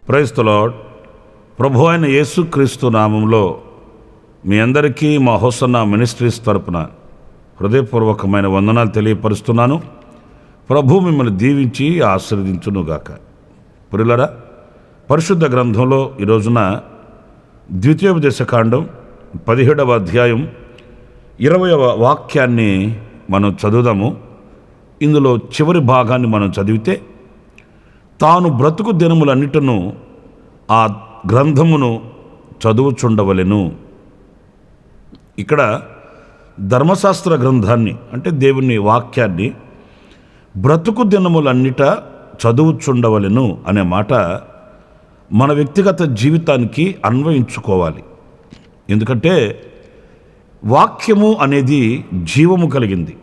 Praise the lord. ప్రభు అయిన యేసుక్రీస్తు నామంలో మీ అందరికీ మా హోసన్నా మినిస్ట్రీస్ తరపున హృదయపూర్వకమైన వందనాలు తెలియపరుస్తున్నాను. ప్రభు మిమ్మల్ని దీవించి ఆశీర్వదించునుగాక. ప్రియులారా, పరిశుద్ధ గ్రంథంలో ఈ రోజున ద్వితీయోపదేశకాండం 17వ అధ్యాయం 20వ వాక్యాన్ని మనం చదువుదాము. ఇందులో చివరి భాగాన్ని మనం చదివితే, తాను బ్రతుకు దినములన్నిటను ఆ గ్రంథమును చదువుచుండవలెను. ఇక్కడ ధర్మశాస్త్ర గ్రంథాన్ని అంటే దేవుని వాక్యాన్ని బ్రతుకు దినములన్నిట చదువుచుండవలెను అనే మాట మన వ్యక్తిగత జీవితానికి అన్వయించుకోవాలి. ఎందుకంటే వాక్యము అనేది జీవము కలిగింది.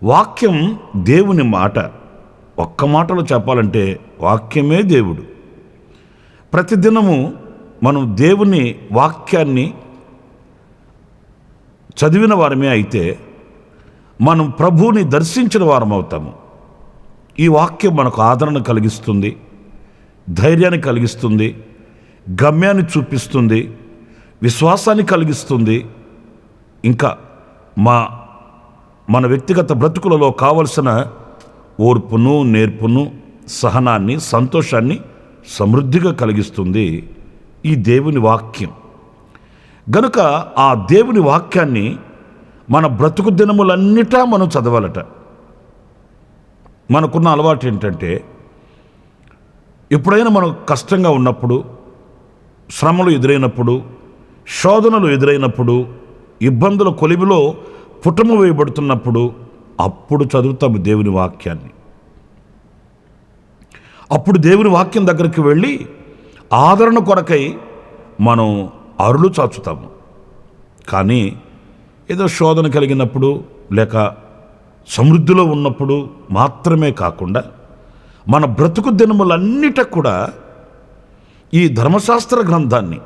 వాక్యం దేవుని మాట. ఒక్క మాటలో చెప్పాలంటే వాక్యమే దేవుడు. ప్రతిదినము మనం దేవుని వాక్యాన్ని చదివిన వారమే అయితే మనం ప్రభువుని దర్శించిన వారం అవుతాము. ఈ వాక్యం మనకు ఆదరణ కలిగిస్తుంది, ధైర్యాన్ని కలిగిస్తుంది, గమ్యాన్ని చూపిస్తుంది, విశ్వాసాన్ని కలిగిస్తుంది. ఇంకా మన వ్యక్తిగత బ్రతుకులలో కావలసిన ఓర్పును, నేర్పును, సహనాన్ని, సంతోషాన్ని సమృద్ధిగా కలిగిస్తుంది ఈ దేవుని వాక్యం. గనుక ఆ దేవుని వాక్యాన్ని మన బ్రతుకు దినములన్నిటా మనం చదవాలట. మనకున్న అలవాటు ఏంటంటే, ఎప్పుడైనా మనం కష్టంగా ఉన్నప్పుడు, శ్రమలు ఎదురైనప్పుడు, శోధనలు ఎదురైనప్పుడు, ఇబ్బందుల కొలిమిలో పుటము వేయబడుతున్నప్పుడు అప్పుడు చదువుతాము దేవుని వాక్యాన్ని. అప్పుడు దేవుని వాక్యం దగ్గరికి వెళ్ళి ఆదరణ కొరకై మనం అరులు చాచుతాము. కానీ ఏదో శోధన కలిగినప్పుడు లేక సమృద్ధిలో ఉన్నప్పుడు మాత్రమే కాకుండా మన బ్రతుకు దినములన్నిట కూడా ఈ ధర్మశాస్త్ర గ్రంథాన్ని,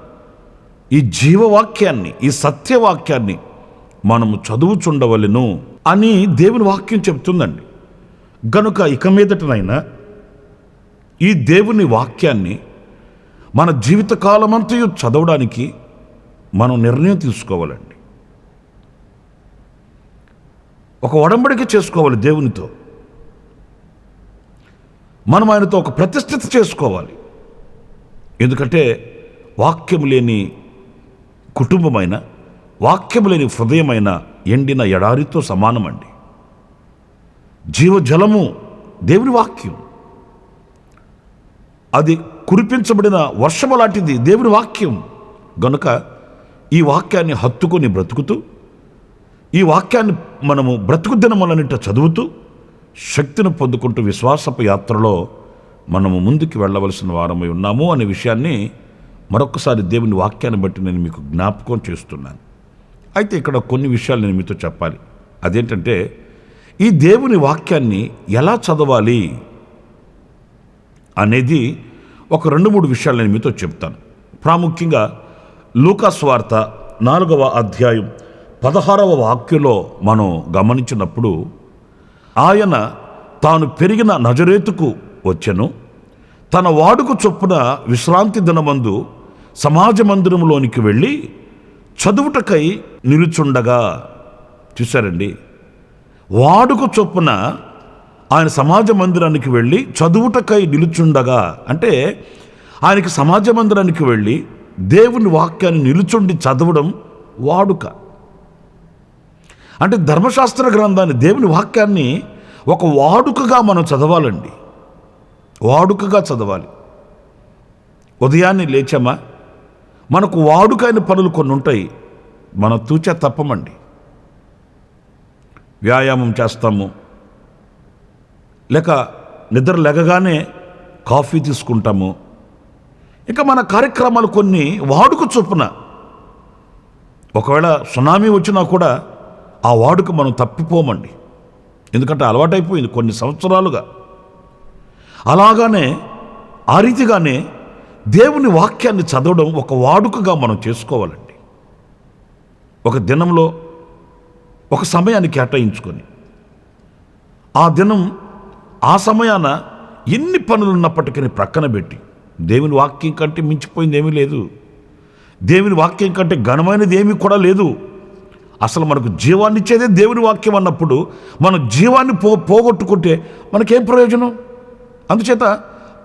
ఈ జీవవాక్యాన్ని, ఈ సత్యవాక్యాన్ని మనము చదువుచుండవలెను అని దేవుని వాక్యం చెప్తుందండి. గనుక ఇక మీదటనైనా ఈ దేవుని వాక్యాన్ని మన జీవితకాలమంతయు చదవడానికి మనం నిర్ణయం తీసుకోవాలండి. ఒక ఒడంబడిక చేసుకోవాలి దేవునితో. మనం ఆయనతో ఒక ప్రతిష్ఠిత చేసుకోవాలి. ఎందుకంటే వాక్యం లేని కుటుంబమైన, వాక్యం లేని హృదయమైన ఎండిన ఎడారితో సమానమండి. జీవజలము దేవుని వాక్యం. అది కురిపించబడిన వర్షము లాంటిది దేవుని వాక్యం. గనుక ఈ వాక్యాన్ని హత్తుకొని బ్రతుకుతూ, ఈ వాక్యాన్ని మనము బ్రతుకు దినములన్నిట చదువుతూ శక్తిని పొందుకుంటూ విశ్వాసపు యాత్రలో మనము ముందుకు వెళ్ళవలసిన వారమై ఉన్నాము అనే విషయాన్ని మరొకసారి దేవుని వాక్యాన్ని బట్టి నేను మీకు జ్ఞాపకం చేస్తున్నాను. అయితే ఇక్కడ కొన్ని విషయాలు నేను మీతో చెప్పాలి. అదేంటంటే, ఈ దేవుని వాక్యాన్ని ఎలా చదవాలి అనేది ఒక 2-3 విషయాలు నేను మీతో చెప్తాను. ప్రాముఖ్యంగా లూకా సువార్త 4వ అధ్యాయం 16వ వాక్యంలో మనం గమనించినప్పుడు, ఆయన తాను పెరిగిన నజరేతుకు వచ్చెను, తన వాడుకు చొప్పున విశ్రాంతి దినమందు సమాజ మందిరంలోనికి వెళ్ళి చదువుటకై నిలుచుండగా. చూశారండి, వాడుకు చొప్పున ఆయన సమాజ మందిరానికి వెళ్ళి చదువుటకై నిలుచుండగా అంటే ఆయనకి సమాజ మందిరానికి వెళ్ళి దేవుని వాక్యాన్ని నిలుచుండి చదవడం వాడుక. అంటే ధర్మశాస్త్ర గ్రంథాన్ని, దేవుని వాక్యాన్ని ఒక వాడుకగా మనం చదవాలండి. వాడుకగా చదవాలి. ఉదయాన్నే లేచామా, మనకు వాడుకైన పనులు కొన్ని ఉంటాయి, మనం తూచా తప్పమండి. వ్యాయామం చేస్తాము, లేక నిద్ర లెగగానే కాఫీ తీసుకుంటాము. ఇంకా మన కార్యక్రమాలు కొన్ని వాడుక చొప్పున. ఒకవేళ సునామీ వచ్చినా కూడా ఆ వాడుక మనం తప్పిపోమండి. ఎందుకంటే అలవాటైపోయింది కొన్ని సంవత్సరాలుగా. అలాగానే ఆ రీతిగానే దేవుని వాక్యాన్ని చదవడం ఒక వాడుకగా మనం చేసుకోవాలండి. ఒక దినంలో ఒక సమయాన్ని కేటాయించుకొని ఆ దినం ఆ సమయాన ఎన్ని పనులు ఉన్నప్పటికీ ప్రక్కన పెట్టి దేవుని వాక్యం కంటే మించిపోయింది ఏమీ లేదు, దేవుని వాక్యం కంటే ఘనమైనది ఏమీ కూడా లేదు. అసలు మనకు జీవాన్ని ఇచ్చేదే దేవుని వాక్యం అన్నప్పుడు మనం జీవాన్ని పోగొట్టుకుంటే మనకేం ప్రయోజనం? అందుచేత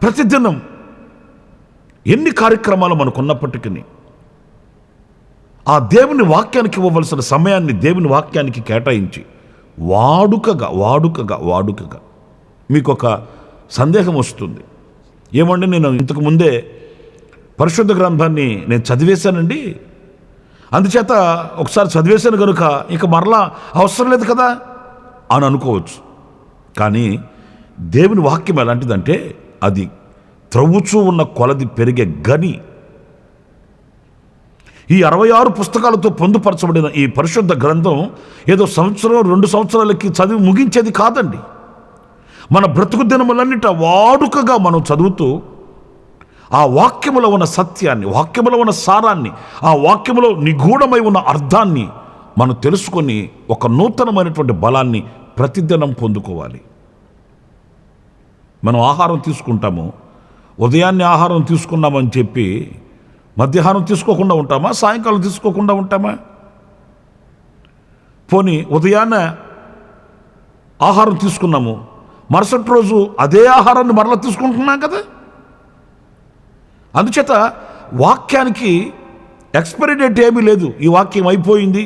ప్రతిదినం ఎన్ని కార్యక్రమాలు మనకున్నప్పటికీ ఆ దేవుని వాక్యానికి ఇవ్వవలసిన సమయాన్ని దేవుని వాక్యానికి కేటాయించి వాడుకగా మీకు ఒక సందేహం వస్తుంది. ఏమంటే నేను ఇంతకు ముందే పరిశుద్ధ గ్రంథాన్ని నేను చదివేశానండి, అందుచేత ఒకసారి చదివేశాను కనుక ఇక మరలా అవసరం లేదు కదా అని అనుకోవచ్చు. కానీ దేవుని వాక్యం ఎలాంటిదంటే అది త్రవ్వుచూ ఉన్న కొలది పెరిగే గని. ఈ 66 పుస్తకాలతో పొందుపరచబడిన ఈ పరిశుద్ధ గ్రంథం ఏదో సంవత్సరం 2 సంవత్సరాలకి చదివి ముగించేది కాదండి. మన బ్రతుకు దినములన్నిట వాడుకగా మనం చదువుతూ ఆ వాక్యములో ఉన్న సత్యాన్ని, వాక్యములో ఉన్న సారాన్ని, ఆ వాక్యములో నిగూఢమై ఉన్న అర్థాన్ని మనం తెలుసుకొని ఒక నూతనమైనటువంటి బలాన్ని ప్రతిదినం పొందుకోవాలి. మనం ఆహారం తీసుకుంటాము, ఉదయాన్నే ఆహారం తీసుకున్నామని చెప్పి మధ్యాహ్నం తీసుకోకుండా ఉంటామా? సాయంకాలం తీసుకోకుండా ఉంటామా? పోనీ ఉదయాన్నే ఆహారం తీసుకున్నాము, మరుసటి రోజు అదే ఆహారాన్ని మరలా తీసుకుంటున్నాం కదా. అందుచేత వాక్యానికి ఎక్స్పైరీ డేట్ ఏమీ లేదు. ఈ వాక్యం అయిపోయింది,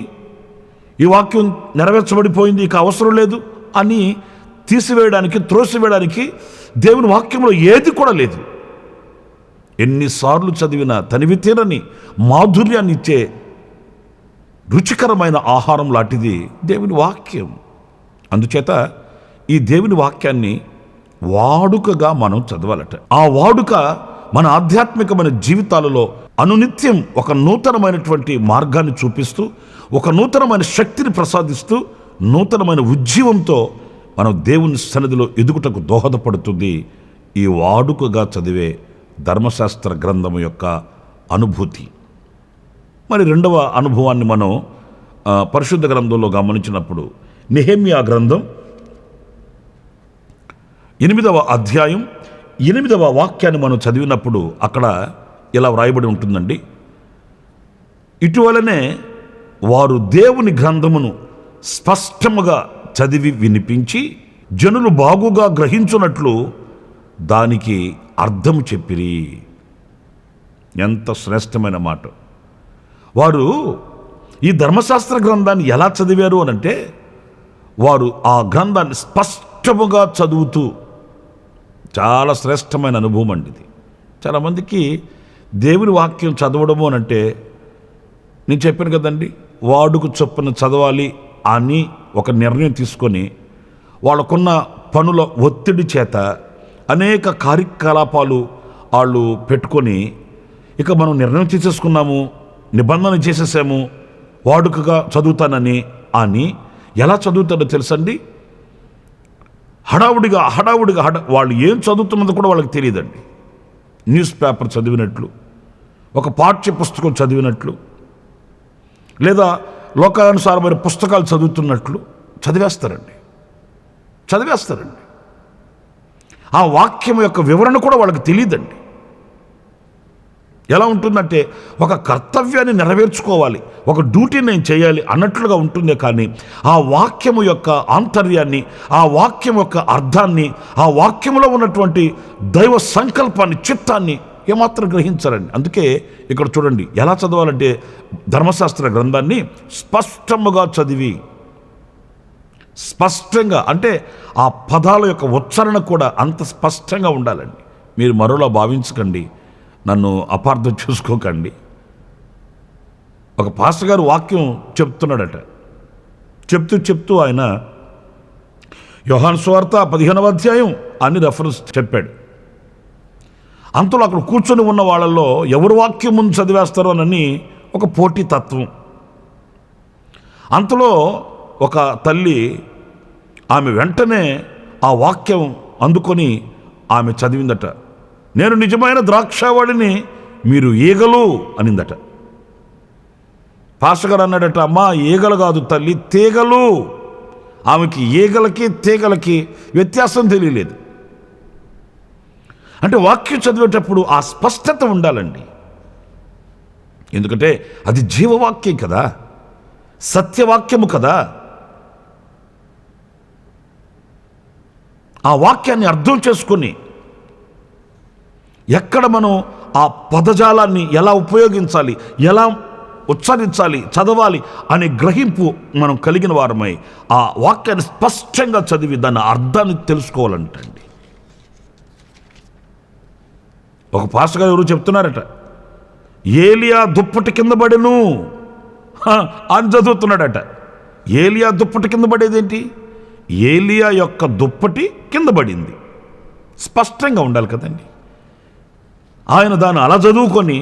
ఈ వాక్యం నెరవేర్చబడిపోయింది, ఇక అవసరం లేదు అని తీసివేయడానికి, త్రోసివేయడానికి దేవుని వాక్యంలో ఏది కూడా లేదు. ఎన్నిసార్లు చదివినా తనివి తీరని మాధుర్యాన్ని ఇచ్చే రుచికరమైన ఆహారం లాంటిది దేవుని వాక్యం. అందుచేత ఈ దేవుని వాక్యాన్ని వాడుకగా మనం చదవాలట. ఆ వాడుక మన ఆధ్యాత్మికమైన జీవితాలలో అనునిత్యం ఒక నూతనమైనటువంటి మార్గాన్ని చూపిస్తూ, ఒక నూతనమైన శక్తిని ప్రసాదిస్తూ, నూతనమైన ఉజ్జీవంతో మనం దేవుని సన్నిధిలో ఎదుగుటకు దోహదపడుతుంది ఈ వాడుకగా చదివే ధర్మశాస్త్ర గ్రంథము యొక్క అనుభూతి. మరి రెండవ అనుభవాన్ని మనం పరిశుద్ధ గ్రంథంలో గమనించినప్పుడు నెహెమ్యా గ్రంథం 8వ అధ్యాయం 8వ వాక్యాన్ని మనం చదివినప్పుడు అక్కడ ఇలా వ్రాయబడి ఉంటుందండి. ఇటీవలనే వారు దేవుని గ్రంథమును స్పష్టముగా చదివి వినిపించి జనులు బాగుగా గ్రహించున్నట్లు దానికి అర్థం చెప్పిరి. ఎంత శ్రేష్టమైన మాట! వారు ఈ ధర్మశాస్త్ర గ్రంథాన్ని ఎలా చదివారు అనంటే వారు ఆ గ్రంథాన్ని స్పష్టముగా చదువుతూ, చాలా శ్రేష్టమైన అనుభవం అండి ఇది. చాలామందికి దేవుని వాక్యం చదవడము అనంటే నేను చెప్పాను కదండి, వాడుకు చొప్పున చదవాలి అని ఒక నిర్ణయం తీసుకొని వాళ్ళకున్న పనుల ఒత్తిడి చేత అనేక కార్యకలాపాలు వాళ్ళు పెట్టుకొని ఇక మనం నిర్ణయం చేసేసుకున్నాము, నిబంధన చేసేసాము, వాడుకగా చదువుతానని అని ఎలా చదువుతాడో తెలుసండి? హడావుడిగా వాళ్ళు ఏం చదువుతున్నది కూడా వాళ్ళకి తెలియదండి. న్యూస్ పేపర్ చదివినట్లు, ఒక పాఠ్య పుస్తకం చదివినట్లు, లేదా లోకానుసారమైన పుస్తకాలు చదువుతున్నట్లు చదివేస్తారండి. ఆ వాక్యం యొక్క వివరణ కూడా వాళ్ళకి తెలియదండి. ఎలా ఉంటుందంటే ఒక కర్తవ్యాన్ని నెరవేర్చుకోవాలి, ఒక డ్యూటీని నేను చేయాలి అన్నట్లుగా ఉంటుందే కానీ ఆ వాక్యము యొక్క ఆంతర్యాన్ని, ఆ వాక్యం యొక్క అర్థాన్ని, ఆ వాక్యంలో ఉన్నటువంటి దైవ సంకల్పాన్ని, చిత్తాన్ని ఏమాత్రం గ్రహించారండి. అందుకే ఇక్కడ చూడండి ఎలా చదవాలంటే ధర్మశాస్త్ర గ్రంథాన్ని స్పష్టముగా చదివి, స్పష్టంగా అంటే ఆ పదాల యొక్క ఉచ్చారణ కూడా అంత స్పష్టంగా ఉండాలండి. మీరు మరోలా భావించకండి, నన్ను అపార్థం చేసుకోకండి. ఒక పాస్టర్ గారు వాక్యం చెప్తున్నాడట. చెప్తూ ఆయన యోహాను సువార్త 15వ అధ్యాయం అని రెఫరెన్స్ చెప్పాడు. అంతలో అక్కడ కూర్చొని ఉన్న వాళ్ళల్లో ఎవరు వాక్యం ముందు చదివేస్తారో అని ఒక పోటీ తత్వం. అంతలో ఒక తల్లి ఆమె వెంటనే ఆ వాక్యం అందుకొని ఆమె చదివిందట. నేను నిజమైన ద్రాక్షవాడిని, మీరు ఈగలు అనిందట. పాస్టర్ గారు అన్నాడట, అమ్మా ఈగలు కాదు తల్లి, తీగలు. ఆమెకి ఈగలకి తీగలకి వ్యత్యాసం తెలియలేదు. అంటే వాక్యం చదివేటప్పుడు ఆ స్పష్టత ఉండాలండి. ఎందుకంటే అది జీవవాక్యం కదా, సత్యవాక్యము కదా. ఆ వాక్యాన్ని అర్థం చేసుకొని ఎక్కడ మనం ఆ పదజాలాన్ని ఎలా ఉపయోగించాలి, ఎలా ఉచ్చరించాలి, చదవాలి అనే గ్రహింపు మనం కలిగిన వారమై ఆ వాక్యాన్ని స్పష్టంగా చదివి దాని అర్థాన్ని తెలుసుకోవాలంటండి. ఒక పాస్టర్ గారు ఎవరు చెప్తున్నారట, ఏలియా దుప్పటి కింద పడెను అని చదువుతున్నాడట. ఏలియా దుప్పటి కింద పడేదేంటి? ఏలియా యొక్క దుప్పటి కింద పడింది. స్పష్టంగా ఉండాలి కదండి. ఆయన దాన్ని అలా చదువుకొని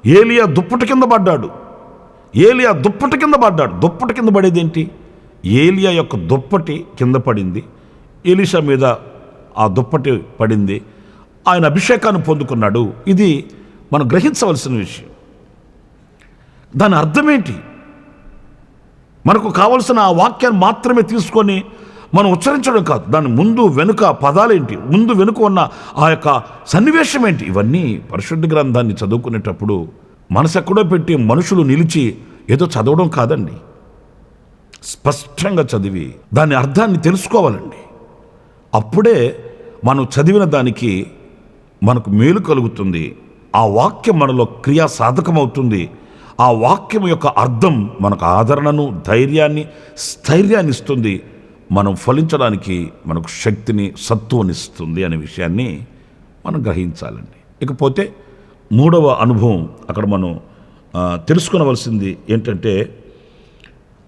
ఏలియా దుప్పటి కింద పడ్డాడు, ఏలియా దుప్పటి కింద పడ్డాడు. దుప్పటి కింద పడేదేంటి? ఏలియా యొక్క దుప్పటి కింద పడింది, ఎలీషా మీద ఆ దుప్పటి పడింది, ఆయన అభిషేకాన్ని పొందుకున్నాడు. ఇది మనం గ్రహించవలసిన విషయం. దాని అర్థమేంటి? మనకు కావలసిన ఆ వాక్యాన్ని మాత్రమే తీసుకొని మనం ఉచ్చరించడం కాదు, దాని ముందు వెనుక పదాలేంటి, ముందు వెనుక ఉన్న ఆ యొక్క సన్నివేశం ఏంటి, ఇవన్నీ పరిశుద్ధ గ్రంథాన్ని చదువుకునేటప్పుడు మనసు ఎక్కడో పెట్టి మనుషులు నిలిచి ఏదో చదవడం కాదండి. స్పష్టంగా చదివి దాని అర్థాన్ని తెలుసుకోవాలండి. అప్పుడే మనం చదివిన దానికి మనకు మేలు కలుగుతుంది. ఆ వాక్యం మనలో క్రియా సాధకమవుతుంది. ఆ వాక్యం యొక్క అర్థం మనకు ఆదరణను, ధైర్యాన్ని, స్థైర్యాన్ని ఇస్తుంది. మనం ఫలించడానికి మనకు శక్తిని, సత్తువనిస్తుంది అనే విషయాన్ని మనం గ్రహించాలండి. ఇకపోతే మూడవ అనుభవం అక్కడ మనం తెలుసుకొనవలసింది ఏంటంటే,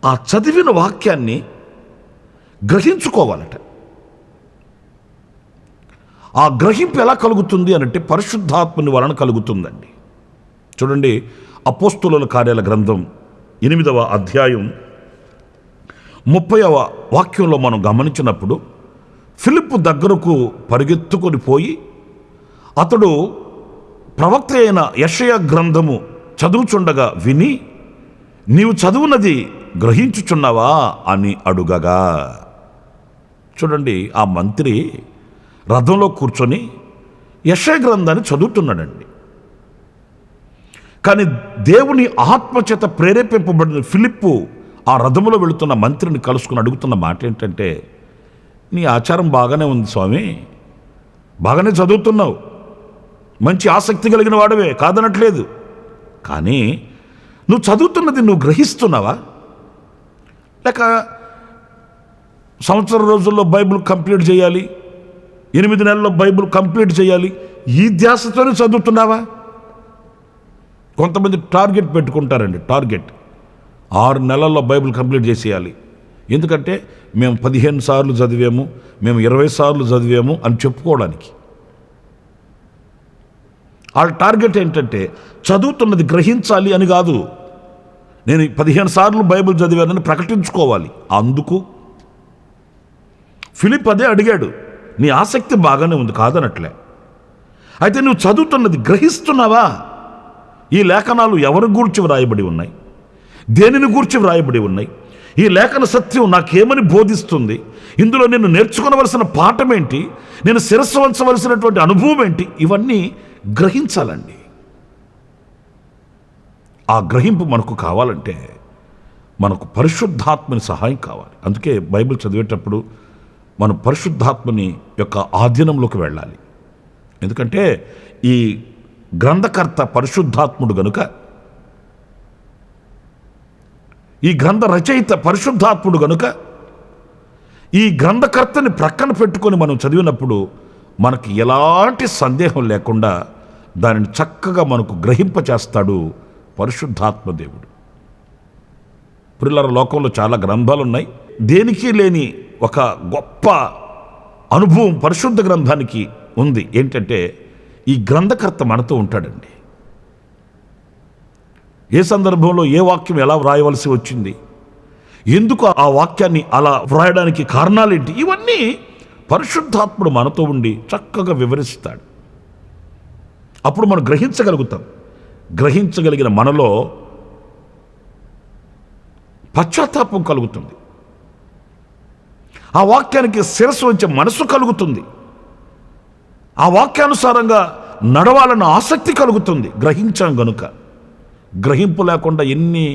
ఆ చదివిన వాక్యాన్ని గ్రహించుకోవాలట. ఆ గ్రహింపు ఎలా కలుగుతుంది అనంటే పరిశుద్ధాత్మని వలన కలుగుతుందండి. చూడండి, అపోస్తులుల కార్యాల గ్రంథం 8వ అధ్యాయం 30వ వాక్యంలో మనం గమనించినప్పుడు, ఫిలిప్పు దగ్గరకు పరిగెత్తుకొని పోయి అతడు ప్రవక్త అయిన యెషయా గ్రంథము చదువుచుండగా విని, నీవు చదువునది గ్రహించుచున్నావా అని అడుగగా. చూడండి, ఆ మంత్రి రథంలో కూర్చొని యెషయా గ్రంథాన్ని చదువుతున్నాడండి. కానీ దేవుని ఆత్మచేత ప్రేరేపింపబడిన ఫిలిప్పు ఆ రథములో వెళుతున్న మంత్రిని కలుసుకుని అడుగుతున్న మాట ఏంటంటే, నీ ఆచారం బాగానే ఉంది స్వామి, బాగానే చదువుతున్నావు, మంచి ఆసక్తి కలిగిన వాడవే, కాదనట్లేదు. కానీ నువ్వు చదువుతున్నది నువ్వు గ్రహిస్తున్నావా? లేక సంవత్సరం రోజుల్లో బైబిల్ కంప్లీట్ చేయాలి, 8 నెలల్లో బైబిల్ కంప్లీట్ చేయాలి, ఈ ధ్యాసతోనే చదువుతున్నావా? కొంతమంది టార్గెట్ పెట్టుకుంటారండి. టార్గెట్ 6 నెలల్లో బైబిల్ కంప్లీట్ చేసేయాలి. ఎందుకంటే మేము 15 సార్లు చదివాము, మేము 20 సార్లు చదివాము అని చెప్పుకోవడానికి. వాళ్ళ టార్గెట్ ఏంటంటే చదువుతున్నది గ్రహించాలి అని కాదు, నేను 15 సార్లు బైబిల్ చదివానని ప్రకటించుకోవాలి. అందుకు ఫిలిప్ అదే అడిగాడు. నీ ఆసక్తి బాగానే ఉంది, కాదనట్లే. అయితే నువ్వు చదువుతున్నది గ్రహిస్తున్నావా? ఈ లేఖనాలు ఎవరి గూర్చి వ్రాయబడి ఉన్నాయి, దేనిని గూర్చి వ్రాయబడి ఉన్నాయి, ఈ లేఖన సత్యం నాకేమని బోధిస్తుంది, ఇందులో నేను నేర్చుకోవలసిన పాఠం ఏంటి, నేను శిరస్సు వంచవలసినటువంటి అనుభవం ఏంటి, ఇవన్నీ గ్రహించాలండి. ఆ గ్రహింపు మనకు కావాలంటే మనకు పరిశుద్ధాత్మని సహాయం కావాలి. అందుకే బైబిల్ చదివేటప్పుడు మనం పరిశుద్ధాత్మని యొక్క ఆధీనంలోకి వెళ్ళాలి. ఎందుకంటే ఈ గ్రంథకర్త పరిశుద్ధాత్ముడు గనుక, ఈ గ్రంథ రచయిత పరిశుద్ధాత్ముడు గనుక, ఈ గ్రంథకర్తని ప్రక్కన పెట్టుకొని మనం చదివినప్పుడు మనకి ఎలాంటి సందేహం లేకుండా దానిని చక్కగా మనకు గ్రహింపచేస్తాడు పరిశుద్ధాత్మ దేవుడు. ప్రియులారా, లోకంలో చాలా గ్రంథాలు ఉన్నాయి, దేనికి లేని ఒక గొప్ప అనుభవం పరిశుద్ధ గ్రంథానికి ఉంది. ఏంటంటే ఈ గ్రంథకర్త మనతో ఉంటాడండి. ఏ సందర్భంలో ఏ వాక్యం ఎలా వ్రాయవలసి వచ్చింది, ఎందుకు ఆ వాక్యాన్ని అలా వ్రాయడానికి కారణాలేంటి, ఇవన్నీ పరిశుద్ధాత్ముడు మనతో ఉండి చక్కగా వివరిస్తాడు. అప్పుడు మనం గ్రహించగలుగుతాం. గ్రహించగలిగిన మనలో పశ్చాత్తాపం కలుగుతుంది, ఆ వాక్యానికి శిరస్సు వంచే మనసు కలుగుతుంది. ఆ వాక్యానుసారంగా నడవాలన్న ఆసక్తి కలుగుతుంది. గ్రహించాం గనుక. గ్రహింపు లేకుండా ఎన్ని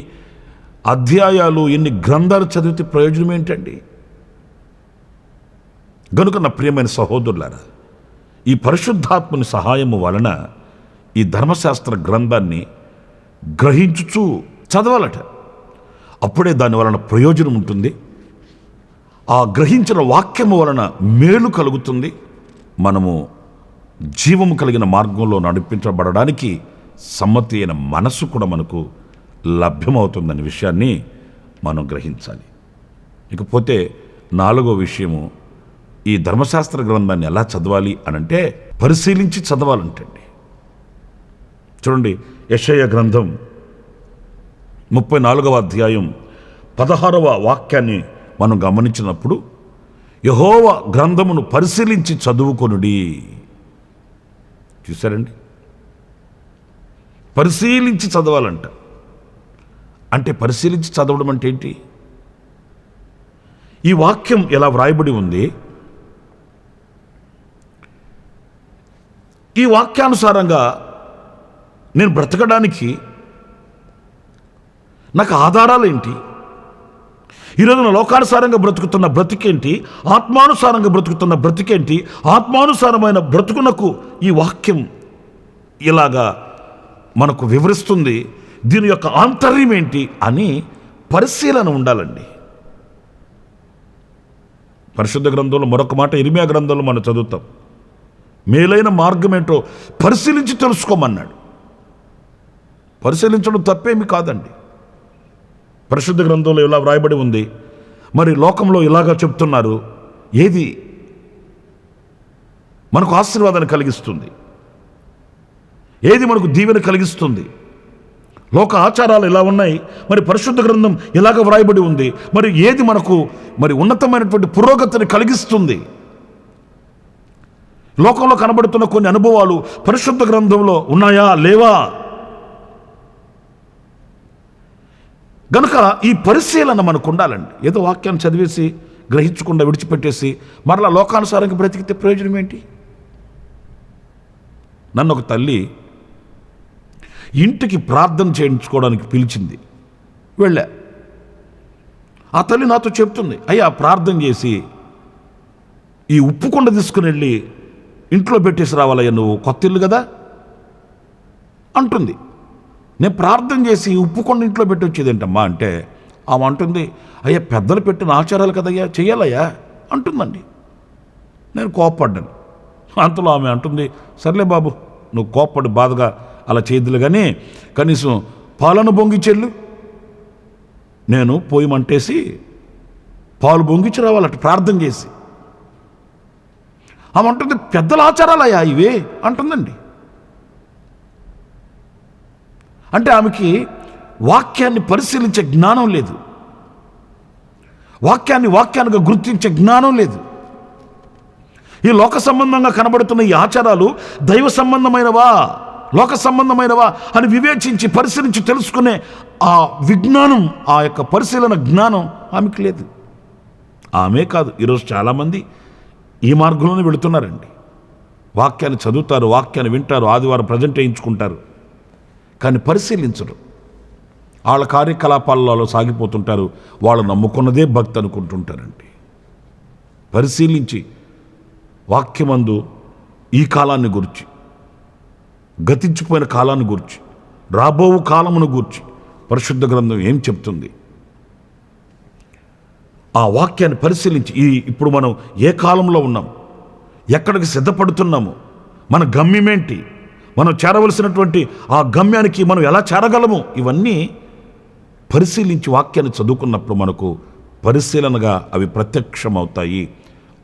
అధ్యాయాలు, ఎన్ని గ్రంథాలు చదివితే ప్రయోజనం ఏంటండి? గనుక నా ప్రియమైన సహోదరులారా, ఈ పరిశుద్ధాత్మని సహాయము వలన ఈ ధర్మశాస్త్ర గ్రంథాన్ని గ్రహించుచూ చదవాలట. అప్పుడే దాని వలన ప్రయోజనం ఉంటుంది. ఆ గ్రహించిన వాక్యము వలన మేలు కలుగుతుంది. మనము జీవము కలిగిన మార్గంలో నడిపించబడడానికి సమ్మతి అయిన మనసు కూడా మనకు లభ్యమవుతుందనే విషయాన్ని మనం గ్రహించాలి. ఇకపోతే 4వ విషయము, ఈ ధర్మశాస్త్ర గ్రంథాన్ని ఎలా చదవాలి అనంటే పరిశీలించి చదవాలంటండి. చూడండి, యెషయా గ్రంథం 34వ అధ్యాయం 16వ వాక్యాన్ని మనం గమనించినప్పుడు, యెహోవా గ్రంథమును పరిశీలించి చదువుకొనుడి. చూశారండి, పరిశీలించి చదవాలంట. అంటే పరిశీలించి చదవడం అంటే ఏంటి? ఈ వాక్యం ఎలా వ్రాయబడి ఉంది, ఈ వాక్యానుసారంగా నేను బ్రతకడానికి నాకు ఆధారాలు ఏంటి? ఈరోజు నా లోకానుసారంగా బ్రతుకుతున్న బ్రతికేంటి? ఆత్మానుసారంగా బ్రతుకుతున్న బ్రతికేంటి? ఆత్మానుసారమైన బ్రతుకునకు ఈ వాక్యం ఇలాగా మనకు వివరిస్తుంది. దీని యొక్క ఆంతర్యం ఏంటి అని పరిశీలన ఉండాలండి. పరిశుద్ధ గ్రంథంలో మరొక మాట ఇర్మియా గ్రంథంలో మనం చదువుతాం, మేలైన మార్గం ఏంటో పరిశీలించి తెలుసుకోమన్నాడు. పరిశీలించడం తప్పేమి కాదండి. పరిశుద్ధ గ్రంథంలో ఇలా వ్రాయబడి ఉంది, మరి లోకంలో ఇలాగా చెప్తున్నారు. ఏది మనకు ఆశీర్వాదాన్ని కలిగిస్తుంది, ఏది మనకు దీవెన కలిగిస్తుంది? లోక ఆచారాలు ఇలా ఉన్నాయి, మరి పరిశుద్ధ గ్రంథం ఇలాగ వ్రాయబడి ఉంది. మరి ఏది మనకు మరి ఉన్నతమైనటువంటి పురోగతిని కలిగిస్తుంది? లోకంలో కనబడుతున్న కొన్ని అనుభవాలు పరిశుద్ధ గ్రంథంలో ఉన్నాయా లేవా? గనుక ఈ పరిశీలన మనకు ఉండాలండి. ఏదో వాక్యాన్ని చదివేసి గ్రహించకుండా విడిచిపెట్టేసి మరలా లోకానుసారంగా బ్రతికితే ప్రయోజనం ఏంటి? నన్ను ఒక తల్లి ఇంటికి ప్రార్థన చేయించుకోవడానికి పిలిచింది. వెళ్ళా. ఆ తల్లి నాతో చెప్తుంది, అయ్యా ప్రార్థన చేసి ఈ ఉప్పు కుండ తీసుకుని వెళ్ళి ఇంట్లో పెట్టేసి రావాలయ్యా, నువ్వు కొత్త ఇల్లు కదా అంటుంది. నేను ప్రార్థన చేసి ఉప్పు కొండ ఇంట్లో పెట్టి వచ్చేది ఏంటమ్మా అంటే, ఆమె అంటుంది, అయ్యా పెద్దలు పెట్టిన ఆచారాలు కదయ్యా, చెయ్యాలయ్యా అంటుందండి. నేను కోప్పడ్డాను. అంతలో ఆమె అంటుంది, సర్లే బాబు నువ్వు కోప్పడి బాధగా అలా చేయదులే, కానీ కనీసం పాలను బొంగిచెళ్ళు. నేను పోయి మంటేసి పాలు బొంగిచి రావాలట ప్రార్థన చేసి. ఆమె అంటుంది, పెద్దల ఆచారాలయ్యా ఇవే అంటుందండి. అంటే ఆమెకి వాక్యాన్ని పరిశీలించే జ్ఞానం లేదు, వాక్యాన్నిగా గుర్తించే జ్ఞానం లేదు. ఈ లోక సంబంధంగా కనబడుతున్న ఈ ఆచారాలు దైవ సంబంధమైనవా లోక సంబంధమైనవా అని వివేచించి పరిశీలించి తెలుసుకునే ఆ విజ్ఞానం, ఆ యొక్క పరిశీలన జ్ఞానం ఆమెకు లేదు. ఆమె కాదు, ఈరోజు చాలామంది ఈ మార్గంలోనే వెళుతున్నారండి. వాక్యాన్ని చదువుతారు, వాక్యాన్ని వింటారు, ఆదివారం ప్రజెంట్ చేయించుకుంటారు, కానీ పరిశీలించరు. వాళ్ళ కార్యకలాపాలలో సాగిపోతుంటారు. వాళ్ళు నమ్ముకున్నదే భక్తి అనుకుంటుంటారండి. పరిశీలించి వాక్యమందు ఈ కాలాన్ని గురించి, గతించిపోయిన కాలాన్ని గురించి, రాబో కాలమును గురించి పరిశుద్ధ గ్రంథం ఏం చెప్తుంది, ఆ వాక్యాన్ని పరిశీలించి ఇప్పుడు మనం ఏ కాలంలో ఉన్నాం, ఎక్కడికి సిద్ధపడుతున్నాము, మన గమ్యమేంటి, మనం చేరవలసినటువంటి ఆ గమ్యానికి మనం ఎలా చేరగలము, ఇవన్నీ పరిశీలించి వాక్యాన్ని చదువుకున్నప్పుడు మనకు పరిశీలనగా అవి ప్రత్యక్షమవుతాయి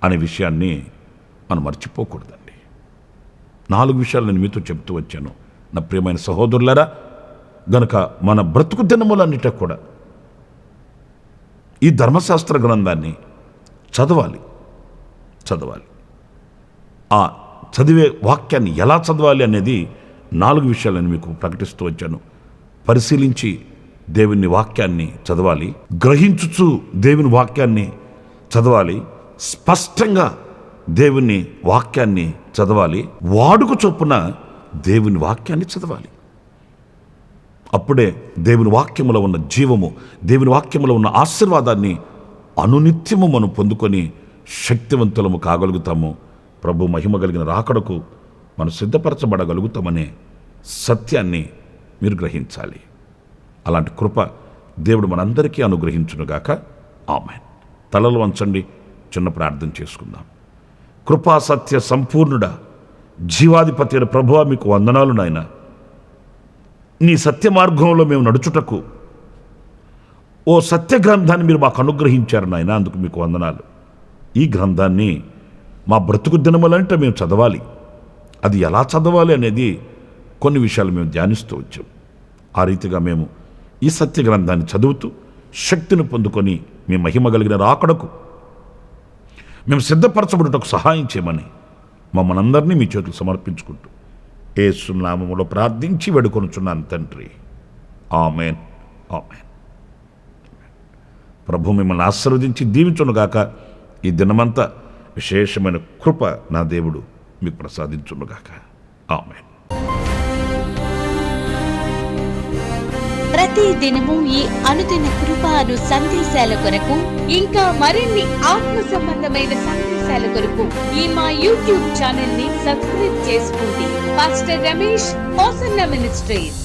అనే విషయాన్ని మనం మర్చిపోకూడదండి. 4 విషయాలు నేను మీతో చెప్తూ వచ్చాను నా ప్రియమైన సహోదరులారా. గనుక మన బ్రతుకు దినములన్నిట కూడా ఈ ధర్మశాస్త్ర గ్రంథాన్ని చదవాలి. ఆ చదివే వాక్యాన్ని ఎలా చదవాలి అనేది 4 విషయాలను మీకు ప్రకటిస్తూ వచ్చాను. పరిశీలించి దేవుని వాక్యాన్ని చదవాలి, గ్రహించుచు దేవుని వాక్యాన్ని చదవాలి, స్పష్టంగా దేవుని వాక్యాన్ని చదవాలి, వాడుక చొప్పున దేవుని వాక్యాన్ని చదవాలి. అప్పుడే దేవుని వాక్యములో ఉన్న జీవము, దేవుని వాక్యములో ఉన్న ఆశీర్వాదాన్ని అనునిత్యము మనం పొందుకొని శక్తివంతులము కాగలుగుతాము. ప్రభు మహిమ కలిగిన రాకడకు మనం సిద్ధపరచబడగలుగుతామనే సత్యాన్ని మీరు గ్రహించాలి. అలాంటి కృప దేవుడు మనందరికీ అనుగ్రహించునుగాక. ఆమేన్. తలలు వంచండి, చిన్న ప్రార్థన చేసుకుందాం. కృపా సత్య సంపూర్ణుడా, జీవాధిపతి అయిన ప్రభువా, మీకు వందనాలు నాయన. నీ సత్య మార్గంలో మేము నడుచుటకు ఓ సత్య గ్రంథాన్ని మీరు మాకు అనుగ్రహించారు నాయన, అందుకు మీకు వందనాలు. ఈ గ్రంథాన్ని మా బ్రతుకు దినములంటే మేము చదవాలి. అది ఎలా చదవాలి అనేది కొన్ని విషయాలు మేము ధ్యానిస్తూ వచ్చాం. ఆ రీతిగా మేము ఈ సత్య గ్రంథాన్ని చదువుతూ శక్తిని పొందుకొని మీ మహిమ కలిగిన రాకడకు మేము సిద్ధపరచబడుటకు సహాయం చేయమని మమ్మల్ని అందరినీ మీ చేతులు సమర్పించుకుంటూ యేసు నామములో ప్రార్థించి వేడుకొనుచున్నాను తండ్రి. ఆమేన్, ఆమేన్. ప్రభు మిమ్మల్ని ఆశీర్వదించి దీవించునుగాక. ఈ దినమంతా విశేషమైన కృప నా దేవుడు మీకు ప్రసాదించునుగాక. ఆమేన్. ప్రతి దినము ఈ అనుదిన కృప అను సందేశాల కొరకు, ఇంకా మరిన్ని ఆత్మ సంబంధమైన సందేశాల కొరకు ఈ మా యూట్యూబ్ ఛానల్ ని సబ్స్క్రైబ్ చేసుకోండి. Pastor Ramesh hosanna ministries.